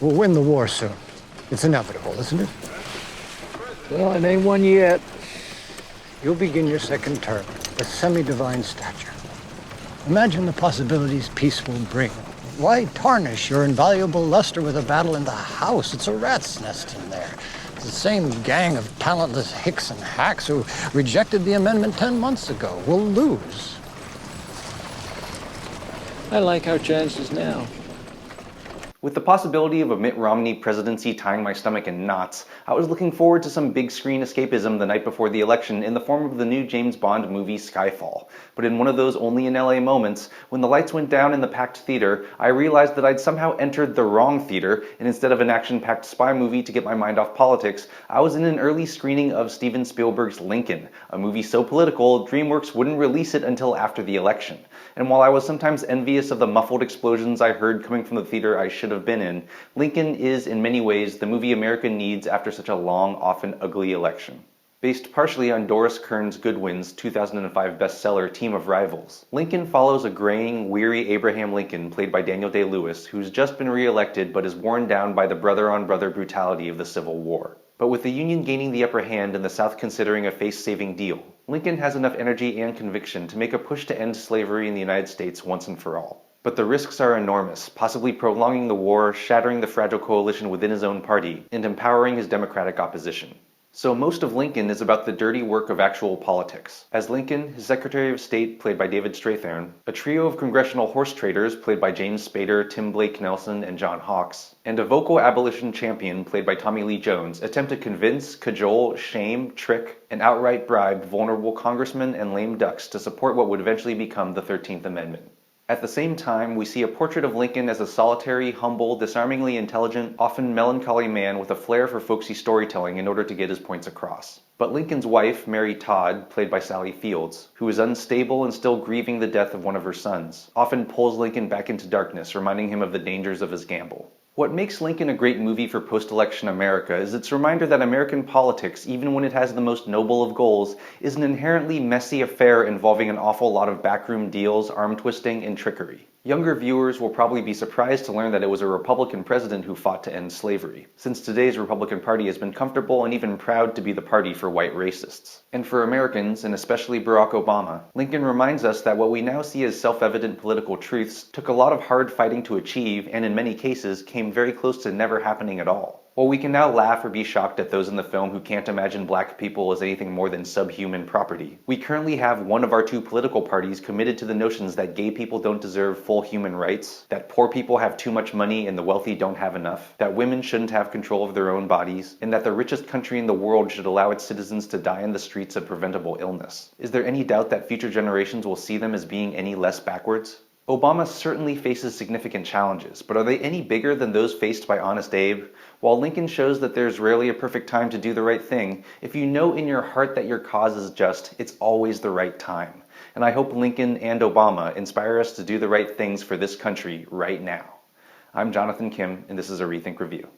We'll win the war soon. It's inevitable, isn't it? Well, it ain't one yet. You'll begin your second term with semi-divine stature. Imagine the possibilities peace will bring. Why tarnish your invaluable luster with a battle in the house? It's a rat's nest in there. It's the same gang of talentless hicks and hacks who rejected the amendment 10 months ago. We'll lose. I like our chances now. With the possibility of a Mitt Romney presidency tying my stomach in knots, I was looking forward to some big screen escapism the night before the election in the form of the new James Bond movie Skyfall. But in one of those only in LA moments, when the lights went down in the packed theater, I realized that I'd somehow entered the wrong theater, and instead of an action-packed spy movie to get my mind off politics, I was in an early screening of Steven Spielberg's Lincoln, a movie so political, DreamWorks wouldn't release it until after the election. And while I was sometimes envious of the muffled explosions I heard coming from the theater I should have been in, Lincoln is in many ways the movie America needs after such a long, often ugly election. Based partially on Doris Kearns Goodwin's 2005 bestseller Team of Rivals, Lincoln follows a graying, weary Abraham Lincoln played by Daniel Day-Lewis who's just been re-elected but is worn down by the brother-on-brother brutality of the Civil War. But with the Union gaining the upper hand and the South considering a face-saving deal, Lincoln has enough energy and conviction to make a push to end slavery in the United States once and for all. But the risks are enormous, possibly prolonging the war, shattering the fragile coalition within his own party, and empowering his Democratic opposition. So most of Lincoln is about the dirty work of actual politics. As Lincoln, his Secretary of State, played by David Strathairn, a trio of congressional horse traders, played by James Spader, Tim Blake Nelson, and John Hawkes, and a vocal abolition champion, played by Tommy Lee Jones, attempt to convince, cajole, shame, trick, and outright bribe vulnerable congressmen and lame ducks to support what would eventually become the 13th Amendment. At the same time, we see a portrait of Lincoln as a solitary, humble, disarmingly intelligent, often melancholy man with a flair for folksy storytelling in order to get his points across. But Lincoln's wife, Mary Todd, played by Sally Fields, who is unstable and still grieving the death of one of her sons, often pulls Lincoln back into darkness, reminding him of the dangers of his gamble. What makes Lincoln a great movie for post-election America is its reminder that American politics, even when it has the most noble of goals, is an inherently messy affair involving an awful lot of backroom deals, arm-twisting, and trickery. Younger viewers will probably be surprised to learn that it was a Republican president who fought to end slavery, since today's Republican Party has been comfortable and even proud to be the party for white racists. And for Americans, and especially Barack Obama, Lincoln reminds us that what we now see as self-evident political truths took a lot of hard fighting to achieve, and in many cases came very close to never happening at all. While we can now laugh or be shocked at those in the film who can't imagine black people as anything more than subhuman property, we currently have one of our two political parties committed to the notions that gay people don't deserve full human rights, that poor people have too much money and the wealthy don't have enough, that women shouldn't have control of their own bodies, and that the richest country in the world should allow its citizens to die in the streets of preventable illness. Is there any doubt that future generations will see them as being any less backwards? Obama certainly faces significant challenges, but are they any bigger than those faced by Honest Abe? While Lincoln shows that there's rarely a perfect time to do the right thing, if you know in your heart that your cause is just, it's always the right time. And I hope Lincoln and Obama inspire us to do the right things for this country right now. I'm Jonathan Kim, and this is a ReThink Review.